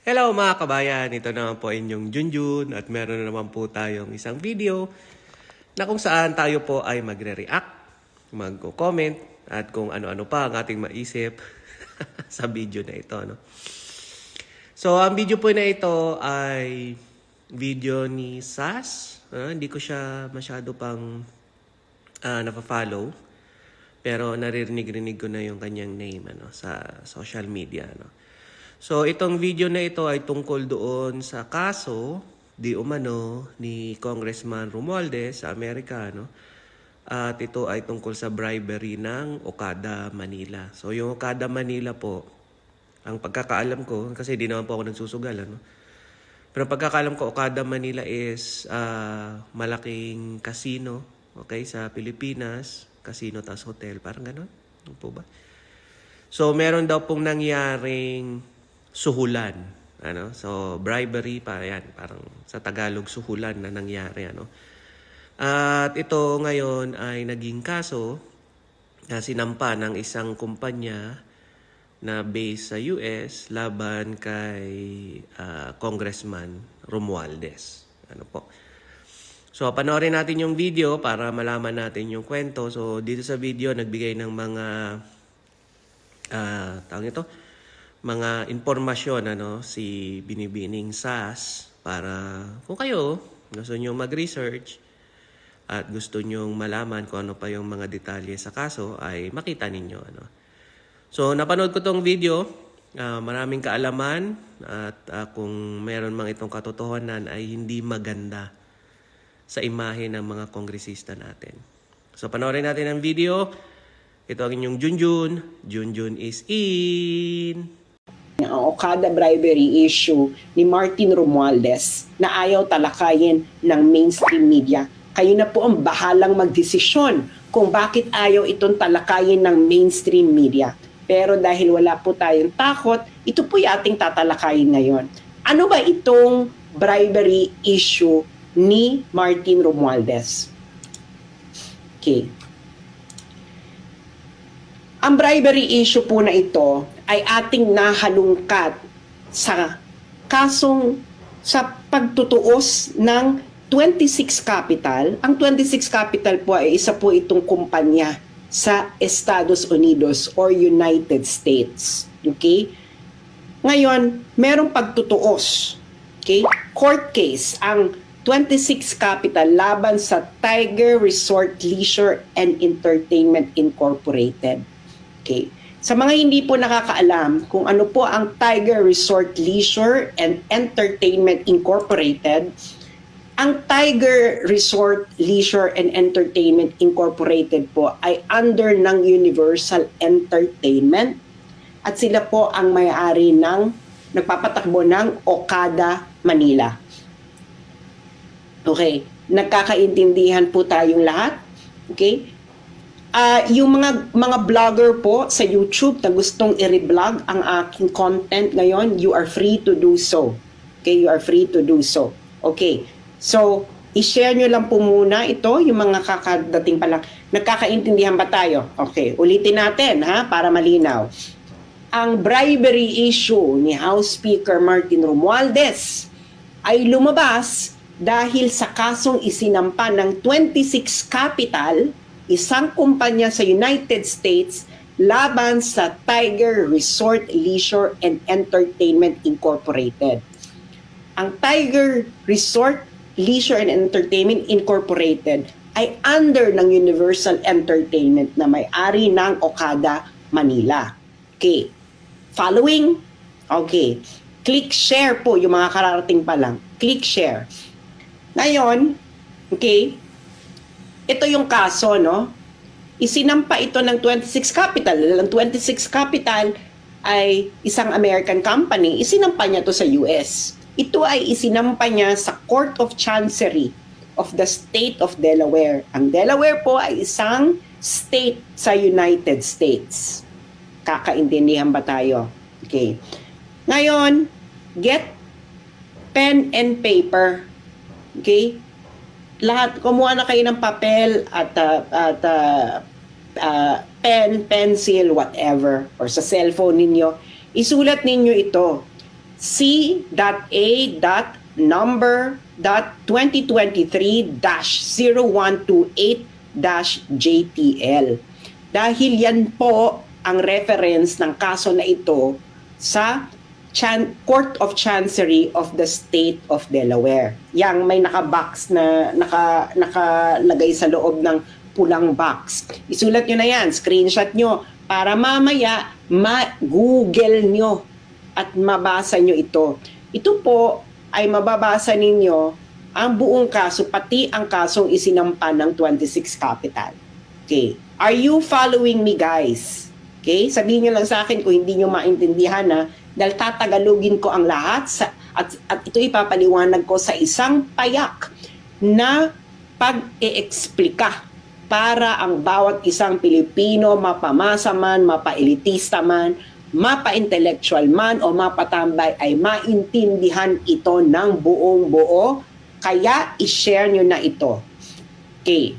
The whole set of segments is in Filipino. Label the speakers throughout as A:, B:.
A: Hello mga kabayan, ito naman po inyong Junjun at meron na naman po tayong isang video na kung saan tayo po ay magre-react, mag-comment at kung ano-ano pa ang ating maisip sa video na ito. No? So ang video po na ito ay video ni Sas. Hindi ko siya masyado pang napafollow pero naririnig-rinig ko na yung kanyang name sa social media. So, itong video na ito ay tungkol doon sa kaso di umano ni Congressman Romualdez sa Amerika. At ito ay tungkol sa bribery ng Okada, Manila. So, yung Okada, Manila po, ang pagkakaalam ko, kasi di naman po ako nagsusugal, pero ang pagkakaalam ko, Okada, Manila is malaking casino, okay, sa Pilipinas. Casino tas hotel, parang gano'n. Ano po ba? So, meron daw pong nangyaring suhulan. So, bribery pa yan. Parang sa Tagalog, suhulan na nangyari. At ito ngayon ay naging kaso na sinampa ng isang kumpanya na based sa US laban kay Congressman Romualdez. So, panoorin natin yung video para malaman natin yung kwento. So, dito sa video, nagbigay ng mga mga impormasyon si Binibining Sas para kung kayo gusto nyo mag-research at gusto nyo malaman kung ano pa yung mga detalye sa kaso ay makita ninyo. So napanood ko tong video, maraming kaalaman at kung meron mang itong katotohanan ay hindi maganda sa imahe ng mga kongresista natin. So panoorin natin ang video. Ito ang inyong Junjun. Junjun is in.
B: Ang Okada bribery issue ni Martin Romualdez na ayaw talakayin ng mainstream media. Kayo na po ang bahalang magdesisyon kung bakit ayaw itong talakayin ng mainstream media. Pero dahil wala po tayong takot, ito po yung ating tatalakayin ngayon. Ano ba itong bribery issue ni Martin Romualdez? Okay. Ang bribery issue po na ito ay ating nahalungkat sa kasong sa pagtutuos ng 26 Capital. Ang 26 Capital po ay isa po itong kumpanya sa Estados Unidos or United States. Okay? Ngayon, merong pagtutuos. Okay? Court case ang 26 Capital laban sa Tiger Resort Leisure and Entertainment Incorporated. Okay. Sa mga hindi po nakakaalam kung ano po ang Tiger Resort Leisure and Entertainment Incorporated, ang Tiger Resort Leisure and Entertainment Incorporated po ay under ng Universal Entertainment at sila po ang may-ari ng nagpapatakbo ng Okada, Manila. Okay, nagkakaintindihan po tayong lahat. Okay? Yung mga vlogger po sa YouTube na gustong i-reblog ang aking content ngayon, you are free to do so. Okay, you are free to do so. Okay, so i-share nyo lang po muna ito, yung mga kakadating pa lang. Nagkakaintindihan ba tayo? Okay, ulitin natin para malinaw. Ang bribery issue ni House Speaker Martin Romualdez ay lumabas dahil sa kasong isinampa ng 26 Capital, isang kumpanya sa United States laban sa Tiger Resort Leisure and Entertainment Incorporated. Ang Tiger Resort Leisure and Entertainment Incorporated ay under ng Universal Entertainment na may-ari ng Okada, Manila. Okay. Following? Okay. Click share po yung mga kararating pa lang. Click share. Ngayon, okay, ito yung kaso, Isinampa ito ng 26 Capital. Ang 26 Capital ay isang American company. Isinampa niya to sa US. Ito ay isinampa niya sa Court of Chancery of the State of Delaware. Ang Delaware po ay isang state sa United States. Kakaintindihan ba tayo? Okay. Ngayon, get pen and paper. Okay? Lahat, kumuha na kayo ng papel at pen, pencil, whatever, or sa cellphone ninyo. Isulat ninyo ito. C.A.number.2023-0128-JTL. Dahil yan po ang reference ng kaso na ito sa Court of Chancery of the State of Delaware. Yang may naka-box na nakalagay sa loob ng pulang box. Isulat nyo na yan, screenshot nyo, para mamaya ma-google nyo at mabasa nyo ito. Ito po ay mababasa ninyo ang buong kaso, pati ang kasong isinampa ng 26 Capital. Okay. Are you following me, guys? Okay? Sabihin nyo lang sa akin kung hindi nyo maintindihan na dahil tatagalogin ko ang lahat at ito ipapaliwanag ko sa isang payak na pag-e-eksplika para ang bawat isang Pilipino, mapamasa man, mapa-elitista man, mapa-intellectual man o mapatambay ay maintindihan ito ng buong buo. Kaya i-share nyo na ito. Okay.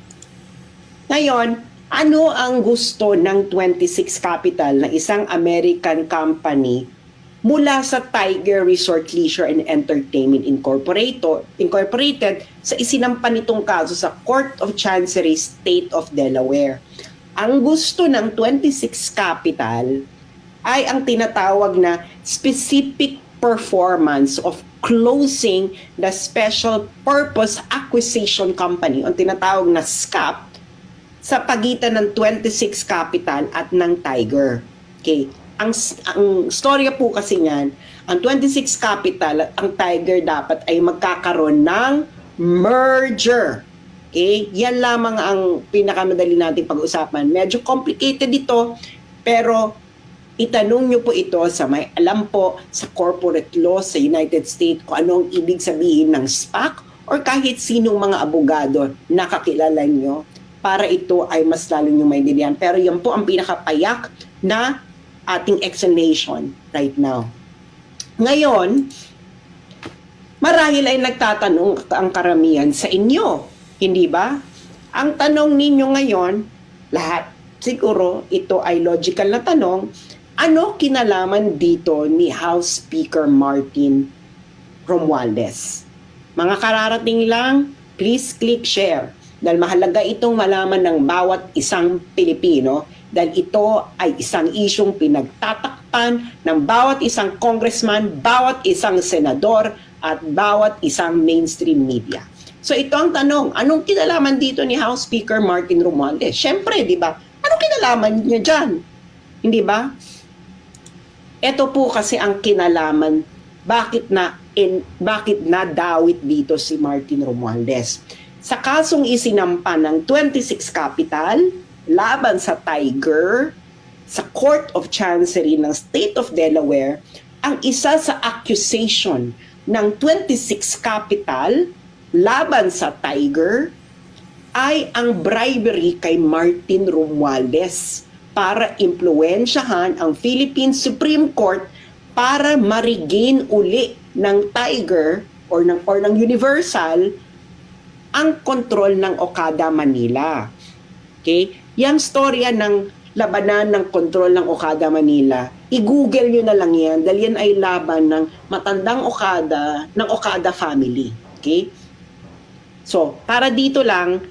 B: Ngayon, ano ang gusto ng 26 Capital na isang American company mula sa Tiger Resort Leisure and Entertainment Incorporated sa isinampa nitong kaso sa Court of Chancery State of Delaware? Ang gusto ng 26 Capital ay ang tinatawag na specific performance of closing the Special Purpose Acquisition Company, ang tinatawag na SCAP, sa pagitan ng 26 Capital at ng Tiger. Okay. Ang storya po kasi niyan, ang 26 Capital at ang Tiger dapat ay magkakaroon ng merger. Okay? Yan lamang ang pinakamadali nating pag-usapan. Medyo complicated ito, pero itanong nyo po ito sa may alam po sa corporate law sa United States kung anong ibig sabihin ng SPAC or kahit sinong mga abogado na kakilala nyo para ito ay mas lalo nyo maintindihan. Pero yan po ang pinakapayak na ating explanation right now. Ngayon, marahil ay nagtatanong ang karamihan sa inyo, hindi ba? Ang tanong ninyo ngayon, lahat siguro ito ay logical na tanong, ano kinalaman dito ni House Speaker Martin Romualdez? Mga kararating lang, please click share dahil mahalaga itong malaman ng bawat isang Pilipino dahil ito ay isang isyong pinagtatakpan ng bawat isang congressman, bawat isang senador, at bawat isang mainstream media. So ito ang tanong, anong kinalaman dito ni House Speaker Martin Romualdez? Siyempre, di ba? Anong kinalaman niya dyan? Hindi ba? Ito po kasi ang kinalaman, bakit nadawit dito si Martin Romualdez. Sa kasong isinampa ng 26 Capital, laban sa Tiger, sa Court of Chancery ng State of Delaware, ang isa sa accusation ng 26 Capital laban sa Tiger ay ang bribery kay Martin Romualdez para impluwensyahan ang Philippine Supreme Court para ma-regain uli ng Tiger or ng Universal ang kontrol ng Okada Manila. Okay? Yang storya ng labanan ng kontrol ng Okada Manila, i-google nyo na lang yan dahil yan ay laban ng matandang Okada, ng Okada family. Okay? So, para dito lang,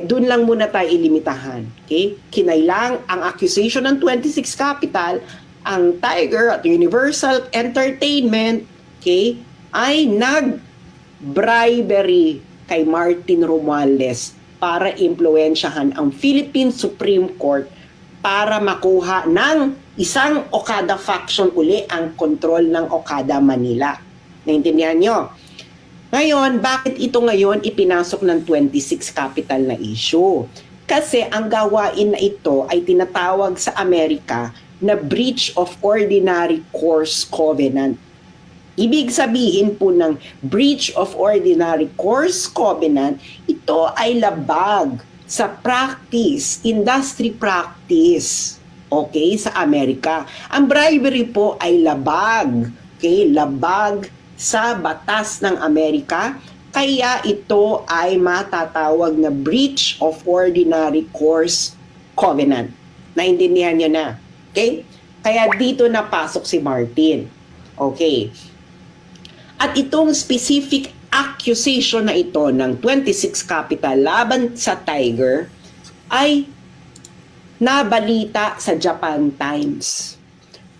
B: dun lang muna tayo ilimitahan. Okay? Kinailang ang accusation ng 26 Capital, ang Tiger at Universal Entertainment, okay, ay nag-bribery kay Martin Romualdez para impluwensyahan ang Philippine Supreme Court para makuha ng isang Okada faction uli ang kontrol ng Okada Manila. Naintindihan nyo? Ngayon, bakit ito ngayon ipinasok ng 26 Capital na issue? Kasi ang gawain na ito ay tinatawag sa Amerika na breach of ordinary course covenant. Ibig sabihin po ng breach of ordinary course covenant, ito ay labag sa practice, industry practice, okay, sa Amerika. Ang bribery po ay labag, okay, labag sa batas ng Amerika, kaya ito ay matatawag na breach of ordinary course covenant. Naintindihan nyo na, okay? Kaya dito napasok si Martin. Okay. At itong specific accusation na ito ng 26 Capital laban sa Tiger ay nabalita sa Japan Times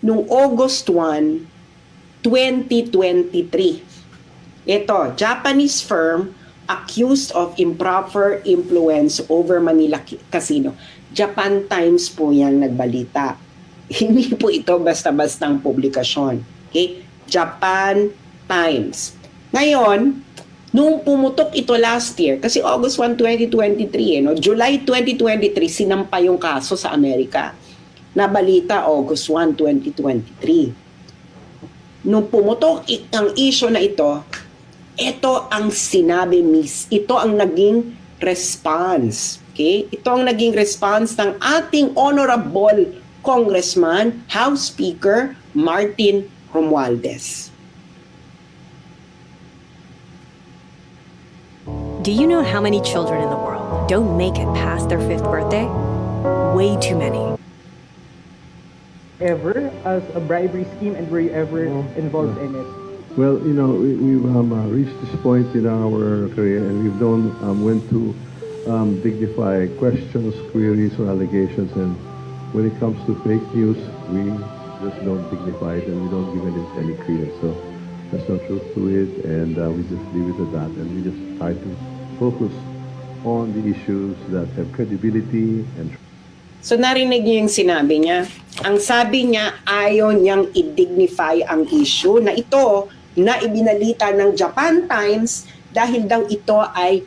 B: noong August 1, 2023. Ito, Japanese firm accused of improper influence over Manila Casino. Japan Times po yan nagbalita. Hindi po ito basta-bastang publikasyon. Okay? Japan Times. Ngayon, nung pumutok ito last year, kasi August 1, 2023, July 2023, sinampa yung kaso sa Amerika. Nabalita August 1, 2023. Nung pumutok ang issue na ito ang sinabi ito ang naging response. Okay? Ito ang naging response ng ating honorable Congressman, House Speaker Martin Romualdez.
C: Do you know how many children in the world don't make it past their 5th birthday? Way too many.
D: Ever as a bribery scheme, and were you ever involved in it?
E: Well, we've reached this point in our career, and we've known when to dignify questions, queries, or allegations. And when it comes to fake news, we just don't dignify it, and we don't give it any credence. So there's no truth to it, and we just leave it at that. And we just try to focus on the issues that have credibility and.
B: So narinig niyo yung sinabi niya. Ang sabi niya, ayaw niyang i-dignify ang issue na ito na ibinalita ng Japan Times dahil daw ito ay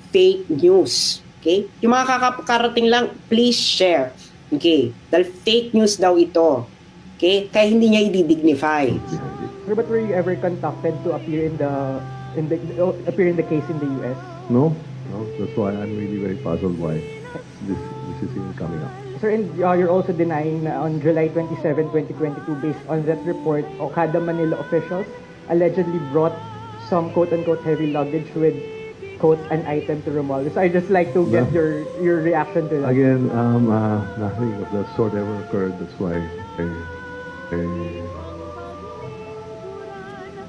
B: fake news. Okay? Yung mga kakarating lang, please share. Okay? Dahil fake news daw ito. Okay? Kaya hindi niya i-dignify.
D: Sir, but were you ever contacted to appear in the case in the US?
E: No. That's why I'm really very puzzled why this is even coming up.
D: Sir, and you're also denying na on July 27, 2022, based on that report, Okada Manila officials allegedly brought some quote-unquote heavy luggage with, quote, an item to Romualdez. So I'd just like to get your reaction to that.
E: Again, nothing of that sort ever occurred. That's why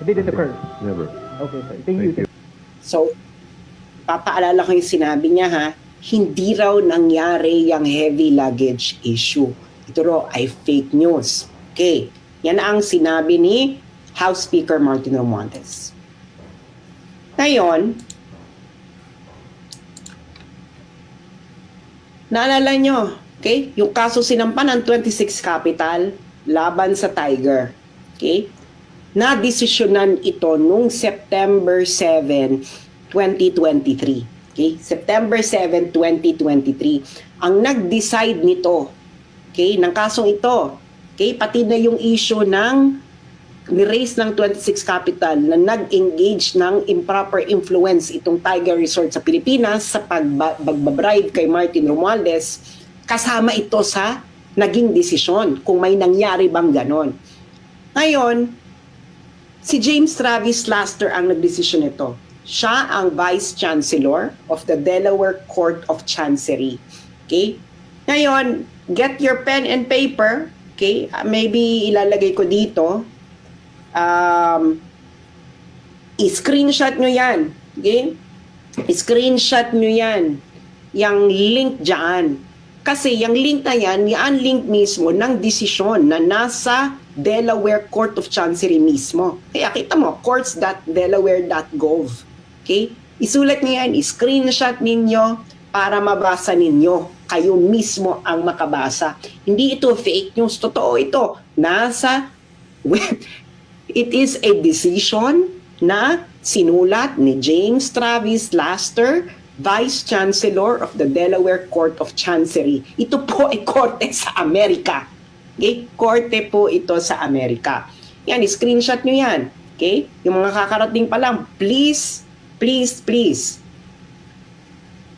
D: It didn't occur?
E: Never.
D: Okay, sir. Thank you.
B: So, papaalala ko yung sinabi niya ha, hindi raw nangyari yung heavy luggage issue. Ito raw ay fake news. Okay, yan ang sinabi ni House Speaker Martin Romualdez. Ngayon, naalala nyo, okay, yung kaso sinampa ng 26 Capital laban sa Tiger. Okay, na-desisyonan ito nung September 7, 2023. Okay, September 7, 2023. Ang nag-decide nito, okay, ng kasong ito, okay, pati na yung issue ng ni-raise ng 26 Capital na nag-engage ng improper influence itong Tiger Resort sa Pilipinas sa pagbabribe kay Martin Romualdez, kasama ito sa naging desisyon kung may nangyari bang ganon. Ngayon, si James Travis Laster ang nagdesisyon nito. Siya ang Vice Chancellor of the Delaware Court of Chancery. Okay? Ngayon, get your pen and paper. Okay? Maybe ilalagay ko dito. I-screenshot nyo yan. Okay? I-screenshot nyo yan. Yang link dyan. Kasi yung link na yan, yan link mismo ng desisyon na nasa Delaware Court of Chancery mismo. Kaya kita mo, courts.delaware.gov. Okay? Isulat niyo yan, i-screenshot ninyo para mabasa ninyo. Kayo mismo ang makabasa. Hindi ito fake news. Totoo ito. Nasa web. It is a decision na sinulat ni James Travis Laster, Vice Chancellor of the Delaware Court of Chancery. Ito po ay korte sa Amerika. Okay? Korte po ito sa Amerika. Yan, i-screenshot nyo yan. Okay? Yung mga kakarating pa lang, please,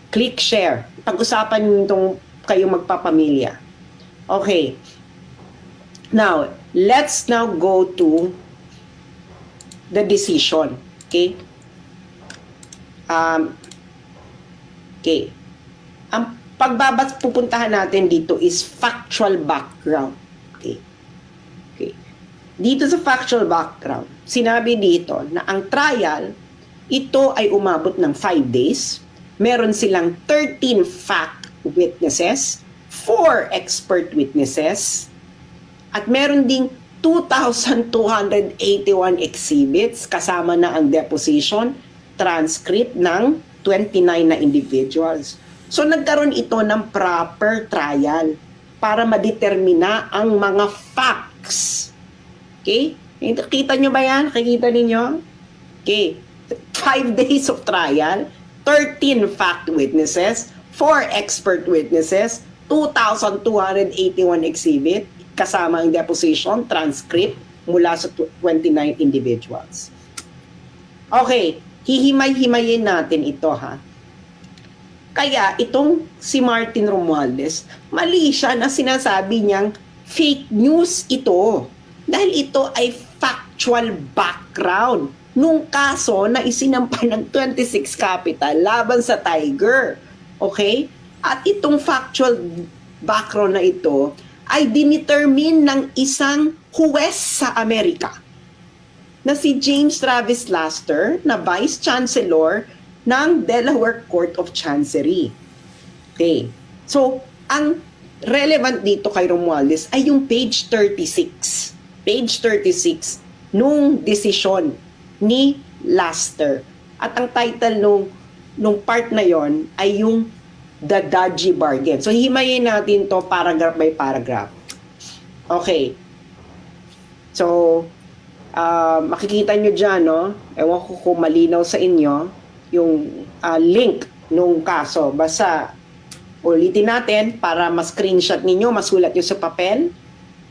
B: click share. Pag-usapan nyo itong kayong magpapamilya. Okay. Now, let's now go to the decision. Okay? Okay. Ang pupuntahan natin dito is factual background. Okay. Okay. dito sa factual background, sinabi dito na ang trial, ito ay umabot ng 5 days. Meron silang 13 fact witnesses, 4 expert witnesses, at meron ding 2,281 exhibits kasama na ang deposition, transcript ng 29 na individuals. So nagkaroon ito ng proper trial para madetermina ang mga facts. Okay? Kita nyo ba yan? Nakikita ninyo? Okay. 5 days of trial, 13 fact witnesses, 4 expert witnesses, 2,281 exhibit, kasama ang deposition, transcript, mula sa 29 individuals. Okay, hihimay-himayin natin ito ha. Kaya itong si Martin Romualdez, mali siya na sinasabi niyang fake news ito. Dahil ito ay factual background nung kaso na isinampa ng 26 Capital laban sa Tiger. Okay? At itong factual background na ito ay dinetermine ng isang huwes sa Amerika na si James Travis Laster na Vice Chancellor ng Delaware Court of Chancery. Okay. So, ang relevant dito kay Romualdez ay yung page 36. Page 36 nung desisyon ni Laster. At ang title nung part na yon ay yung The Dodgy Bargain. So, himayin natin to paragraph by paragraph. Okay. So, makikita nyo dyan, no? Ewan ko kung malinaw sa inyo yung link nung kaso. Basta, ulitin natin para ma-screenshot ninyo, masulat nyo sa papel.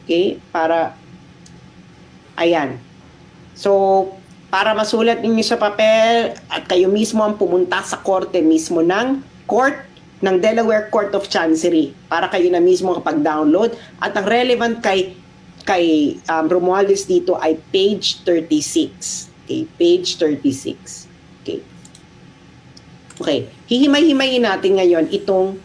B: Okay? Para, ayan. So, para masulat ninyo sa papel at kayo mismo ang pumunta sa korte mismo ng ng Delaware Court of Chancery para kayo na mismo kapag-download. At ang relevant kay Romualdez dito ay page 36. Okay, page 36. Okay. Okay, hihimay-himayin natin ngayon itong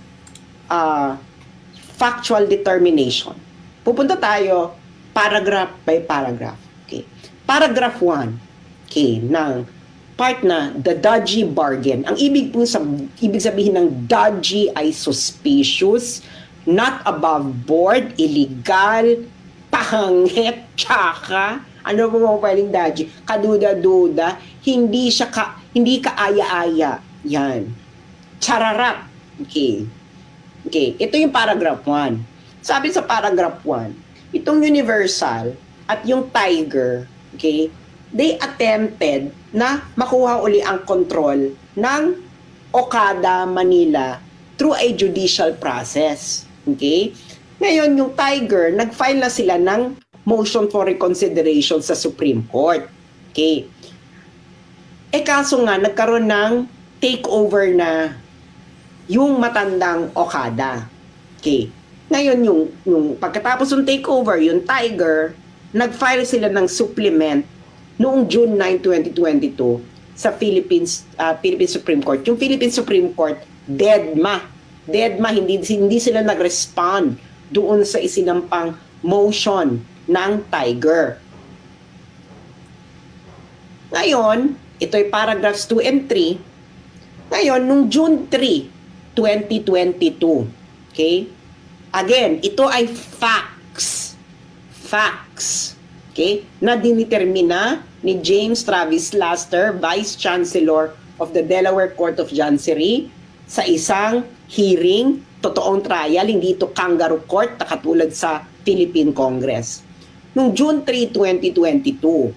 B: factual determination. Pupunta tayo paragraph by paragraph. Okay. Paragraph 1. Okay, ng part na the dodgy bargain. Ang ibig sabihin ng dodgy ay suspicious, not above board, illegal, pangit, tsaka, ano ba mga pwedeng dodgy? Kaduda-duda, hindi kaaya-aya. Yan. Chararap. Okay. Okay, ito yung paragraph 1. Sabi sa paragraph 1, itong Universal at yung Tiger, okay, they attempted na makuha uli ang control ng Okada, Manila through a judicial process. Okay? Ngayon, yung Tiger, nag-file na sila ng motion for reconsideration sa Supreme Court. Okay? Kaso nga, nagkaroon ng takeover na yung matandang Okada. Okay? Ngayon, yung pagkatapos ng takeover, yung Tiger, nag-file sila ng supplement noong June 9, 2022 sa Philippine Supreme Court. Yung Philippine Supreme Court, deadma, hindi sila nag-respond doon sa isinampang motion ng Tiger. Ngayon, ito ay paragraphs 2 and 3. Ngayon, nung June 3, 2022, okay? Again, ito ay facts. Okay? Na dinitermina ni James Travis Laster, Vice Chancellor of the Delaware Court of Chancery, sa isang hearing, totoong trial, hindi ito kangaroo court na katulad sa Philippine Congress. Noong June 3, 2022,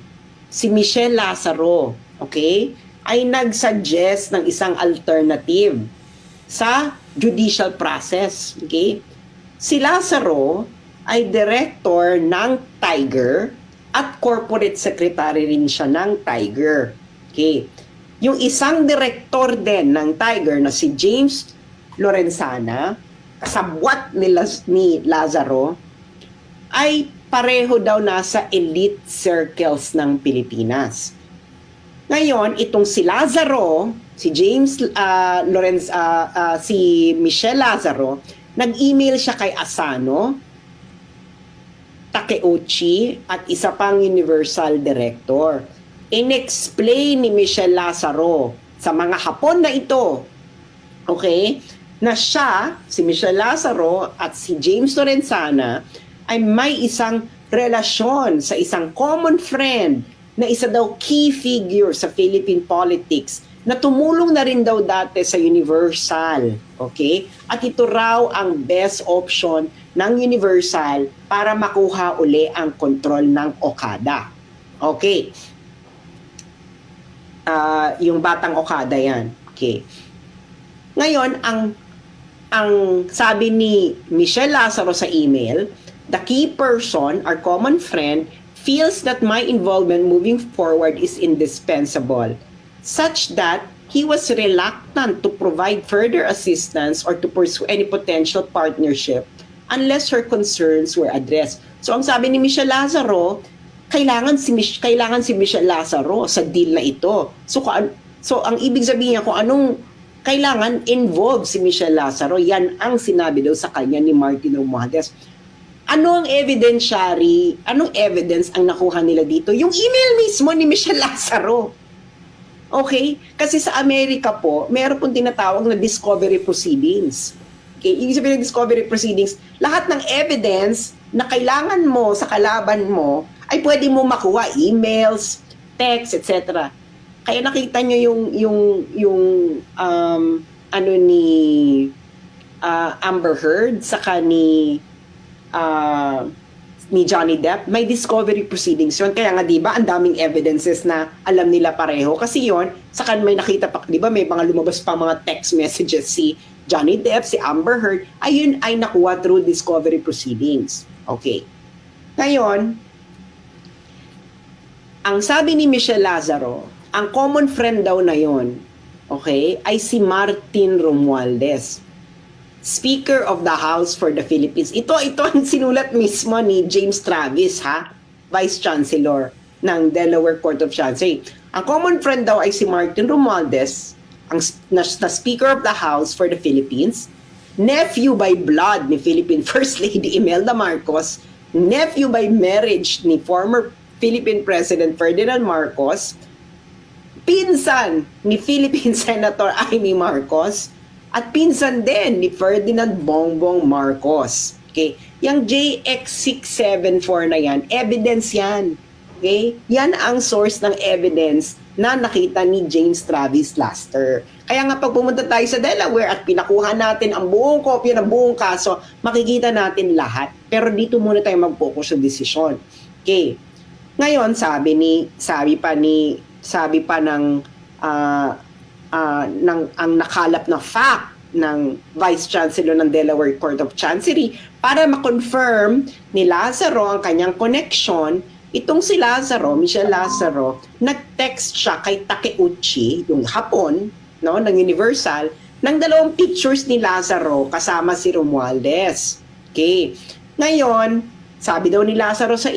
B: si Michelle Lazaro, okay, ay nag-suggest ng isang alternative sa judicial process. Okay? Si Lazaro ay director ng Tiger at corporate secretary rin siya ng Tiger. Okay. Yung isang director din ng Tiger na si James Lorenzana, kasabwat ni Lazaro, ay pareho daw nasa elite circles ng Pilipinas. Ngayon, itong si Lazaro, si si Michelle Lazaro, nag-email siya kay Asano Takeuchi at isa pang Universal Director. Inexplain ni Michelle Lazaro sa mga Hapon na ito, okay, na siya, si Michelle Lazaro at si James Lorenzana ay may isang relasyon sa isang common friend na isa daw key figure sa Philippine politics na tumulong na rin daw dati sa Universal, okay? At ito raw ang best option ng Universal para makuha uli ang kontrol ng Okada. Okay. Yung batang Okada yan. Okay. Ngayon, ang sabi ni Michelle Lazaro sa email, the key person, our common friend, feels that my involvement moving forward is indispensable, such that he was reluctant to provide further assistance or to pursue any potential partnership unless her concerns were addressed. So ang sabi ni Michelle Lazaro, kailangan si Michelle Lazaro sa deal na ito. So ang ibig sabihin niya kung anong kailangan involved si Michelle Lazaro, yan ang sinabi daw sa kanya ni Martin Romualdez. Ano ang evidentiary, anong evidence ang nakuha nila dito? Yung email mismo ni Michelle Lazaro. Okay? Kasi sa Amerika po, meron pong tinatawag na discovery proceedings. Okay? Ibig sabihin ng discovery proceedings, lahat ng evidence na kailangan mo sa kalaban mo ay pwede mo makuha, emails, text, etc. Kaya nakita nyo yung ano ni Amber Heard saka ni Johnny Depp, may discovery proceedings yun. Kaya nga, di ba, ang daming evidences na alam nila pareho. Kasi yun, saka may nakita pa, di ba, may mga lumabas pa mga text messages si Johnny Depp, si Amber Heard, ayun ay nakuha through discovery proceedings. Okay. Ngayon, ang sabi ni Michelle Lazaro, ang common friend daw na yon, okay, ay si Martin Romualdez, Speaker of the House for the Philippines. Ito ang sinulat mismo ni James Travis, Vice Chancellor ng Delaware Court of Chancery. Ang common friend daw ay si Martin Romualdez, na Speaker of the House for the Philippines, nephew by blood ni Philippine First Lady Imelda Marcos, nephew by marriage ni former Philippine President Ferdinand Marcos, pinsan ni Philippine Senator Amy Marcos, at pinsan din ni Ferdinand Bongbong Marcos. Okay? Yang JX674 na yan, evidence yan. Okay? Yan ang source ng evidence na nakita ni James Travis Laster. Kaya nga pag pumunta tayo sa Delaware at pinakuha natin ang buong kopya ng buong kaso, makikita natin lahat. Pero dito muna tayo mag-focus sa desisyon. Okay? Ngayon, sabi pa ng ang nakalap na fact ng Vice Chancellor ng Delaware Court of Chancery para ma-confirm ni Lazaro ang kanyang connection. Itong si Lazaro, Michelle Lazaro, nag-text siya kay Takeuchi, yung Hapon, no, ng Universal, ng 2 pictures ni Lazaro kasama si Romualdez. Okay. Ngayon, sabi daw ni Lazaro sa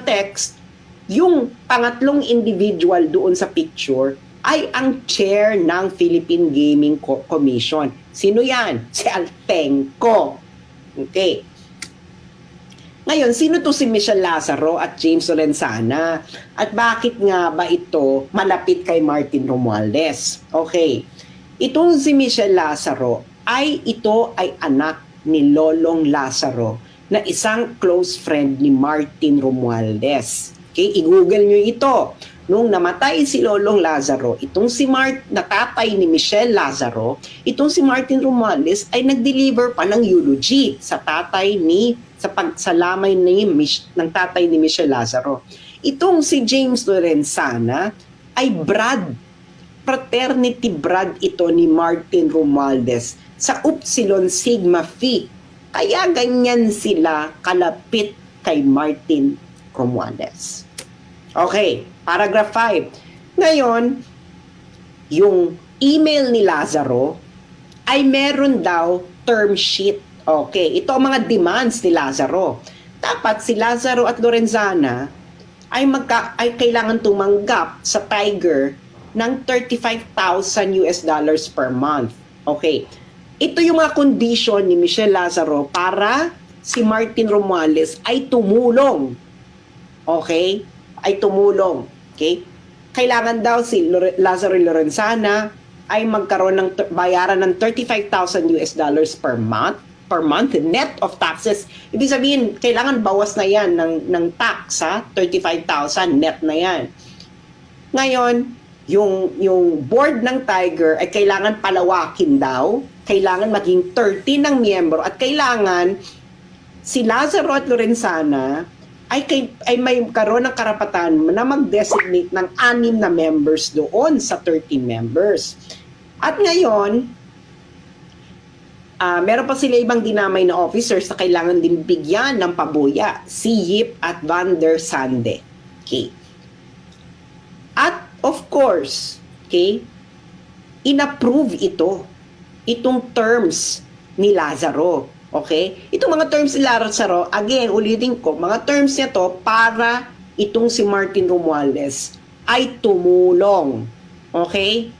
B: text, yung pangatlong individual doon sa picture ay ang chair ng Philippine Gaming Commission. Sino yan? Si Altenco. Okay. Ngayon, sino to si Michelle Lazaro at James Lorenzana? At bakit nga ba ito malapit kay Martin Romualdez? Okay. Itong si Michelle Lazaro ito ay anak ni Lolong Lazaro na isang close friend ni Martin Romualdez. Okay, i-google nyo ito. Nung namatay si Lolong Lazaro, itong si natatay ni Michelle Lazaro, itong si Martin Romualdez ay nag-deliver pa ng eulogy sa tatay sa pagsalamay ng tatay ni Michelle Lazaro. Itong si James Lorenzana ay fraternity brad ito ni Martin Romualdez sa Upsilon Sigma Phi. Kaya ganyan sila kalapit kay Martin Romualdez. Okay, paragraph 5. Ngayon, yung email ni Lazaro ay meron daw term sheet. Okay, ito ang mga demands ni Lazaro. Dapat si Lazaro at Lorenzana ay kailangan tumanggap sa Tiger ng $35,000 per month. Okay, ito yung mga condition ni Michelle Lazaro para si Martin Romualdez ay tumulong. Okay? Ay tumulong. Okay? Kailangan daw si Lazaro Lorenzana ay magkaroon ng bayaran ng $35,000 per month net of taxes. Ibig sabihin, kailangan bawas na yan ng tax, ha? 35,000 net na yan. Ngayon, yung board ng Tiger ay kailangan palawakin daw, kailangan maging 30 ng miyembro, at kailangan si Lazaro at Lorenzana ay may karoon ng karapatan na mag-designate ng 6 na members doon sa 13 members. At ngayon, meron pa sila ibang dinamay na officers na kailangan din bigyan ng pabuya, si Yip at Van der Sande. Okay. At of course, okay, inapprove itong terms ni Lazaro. Okay? Itong mga terms ni Lazaro, again, ulitin ko, mga terms niya to para itong si Martin Romualdez ay tumulong. Okay?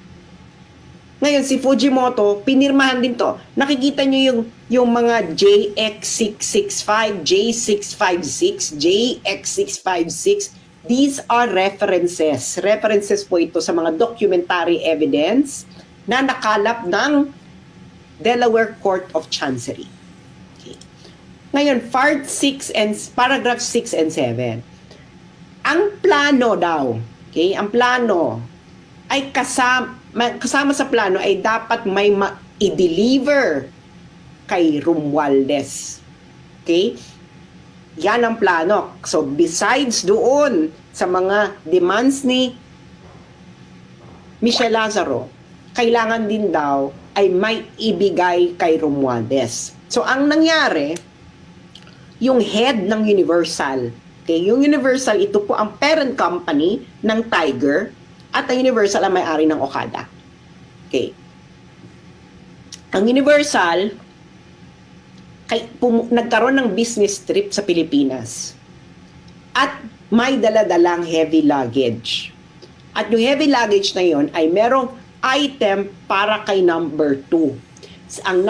B: Ngayon, si Fujimoto, pinirmahan din to. Nakikita nyo yung mga JX665, J656, JX656. These are references. References po ito sa mga documentary evidence na nakalap ng Delaware Court of Chancery. Okay. Ngayon, paragraph 6 and 7. Ang plano daw, okay, ang plano ay kasama sa plano ay dapat may i-deliver kay Romualdez. Okay? Yan ang plano. So, besides doon sa mga demands ni Michelle Lazaro, kailangan din daw ay may ibigay kay Romualdez. So, ang nangyari, yung head ng Universal, okay, yung Universal, ito po ang parent company ng Tiger, at ang Universal ang may-ari ng Okada. Okay. Ang Universal, nagkaroon ng business trip sa Pilipinas. At may dala-dalang heavy luggage. At yung heavy luggage na yon ay merong item para kay number 2. Ang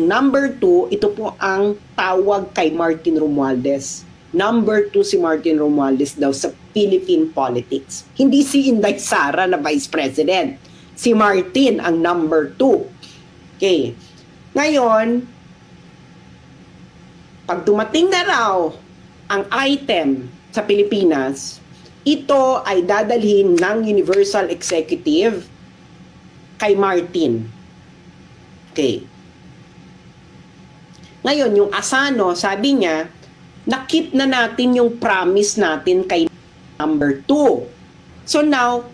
B: number 2, ito po ang tawag kay Martin Romualdez. Number 2 si Martin Romualdez daw sa Philippine politics. Hindi si Inday Sara na Vice President. Si Martin ang number 2. Okay. Ngayon, pag dumating na raw ang item sa Pilipinas, ito ay dadalhin ng Universal Executive kay Martin. Okay. Ngayon, yung Asano, sabi niya, na-keep na natin yung promise natin kay number 2. So now,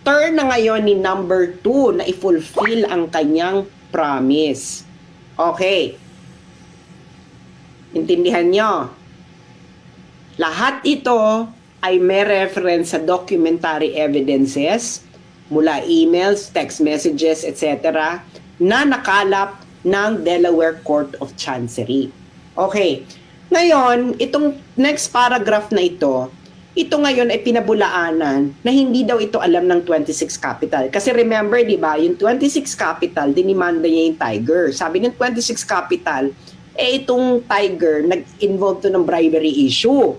B: turn na ngayon ni number 2 na i-fulfill ang kanyang promise. Okay. Intindihan nyo? Lahat ito ay may reference sa documentary evidences mula emails, text messages, etc. na nakalap ng Delaware Court of Chancery. Okay. Ngayon, itong next paragraph na ito ngayon ay pinabulaanan na hindi daw ito alam ng 26 Capital. Kasi remember, di ba, yung 26 Capital, dinimanda niya yung Tiger. Sabi ng 26 Capital, itong Tiger, nag-involve to ng bribery issue.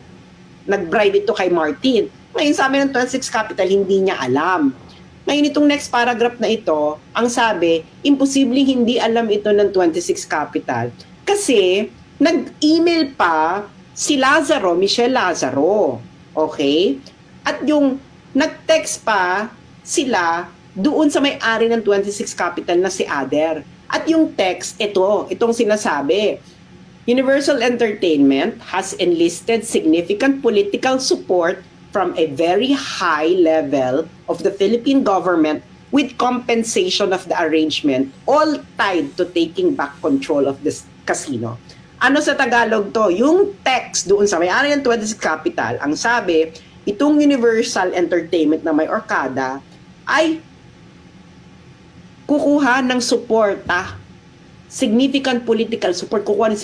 B: Nag-bribe ito kay Martin. Ngayon, sabi ng 26 Capital, hindi niya alam. Ngayon, itong next paragraph na ito, ang sabi, imposibleng hindi alam ito ng 26 Capital. Kasi, nag-email pa si Lazaro, Michelle Lazaro. Okay? At yung nag-text pa sila doon sa may-ari ng 26 Capital na si Ader. At yung text, itong sinasabi, Universal Entertainment has enlisted significant political support from a very high level of the Philippine government with compensation of the arrangement, all tied to taking back control of this casino. Ano sa Tagalog to? Yung text doon sa may-ari ng 26 Capital, ang sabi, itong Universal Entertainment na may Okada ay kukuha ng suporta, significant political support, kukuha ng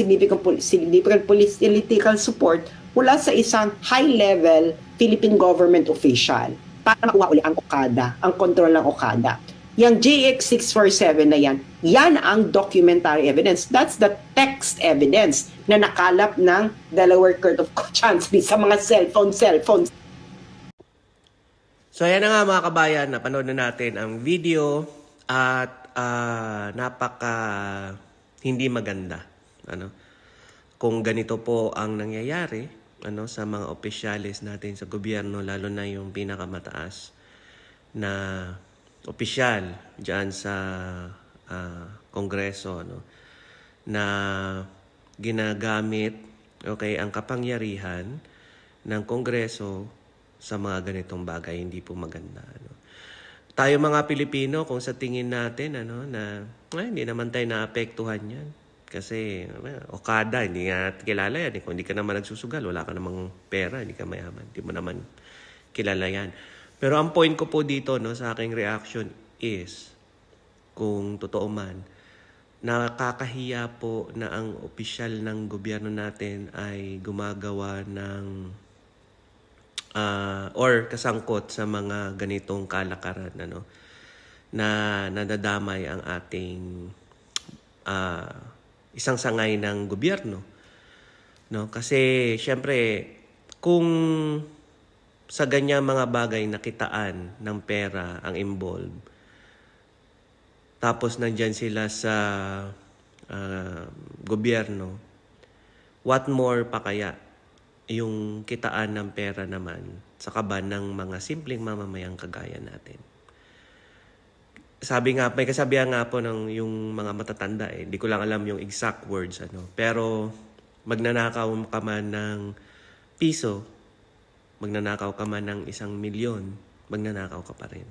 B: significant political support mula sa isang high-level Philippine government official para makuha uli ang Okada, ang kontrol ng Okada. Yung JX647 na yan ang documentary evidence. That's the text evidence na nakalap ng Delaware Court of Chancery sa mga cellphone.
A: So ayan na nga mga kabayan, napanood na natin ang video at napaka hindi maganda. Kung ganito po ang nangyayari sa mga opisyalis natin sa gobyerno, lalo na yung pinakamataas na opisyal diyan sa Kongreso, na ginagamit ang kapangyarihan ng Kongreso sa mga ganitong bagay. Hindi po maganda. Tayo mga Pilipino, kung sa tingin natin na hindi naman tayo naapektuhan yan. Kasi Okada, hindi nga kilala yan. Kung hindi ka naman nagsusugal, wala ka namang pera, hindi ka mayaman. Hindi mo naman kilala yan. Pero ang point ko po dito sa aking reaction is, kung totoo man, nakakahiya po na ang opisyal ng gobyerno natin ay gumagawa ng or kasangkot sa mga ganitong kalakaran na nadadamay ang ating isang sangay ng gobyerno. Kasi syempre, kung sa ganyang mga bagay nakitaan ng pera ang involved, tapos nandyan sila sa gobyerno, what more pa kaya yung kitaan ng pera naman sa kaban ng mga simpleng mamamayang kagaya natin. May kasabihan nga po ng yung mga matatanda, hindi ko lang alam yung exact words, pero magnanakaw ka man ng piso, magnanakaw ka man ng 1 milyon, magnanakaw ka pa rin.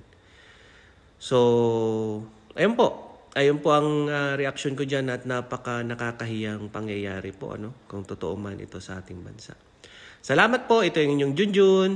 A: So, ayun po ang reaction ko dyan, at napaka nakakahiyang pangyayari po kung totoo man ito sa ating bansa. Salamat po, ito yung inyong Junjun.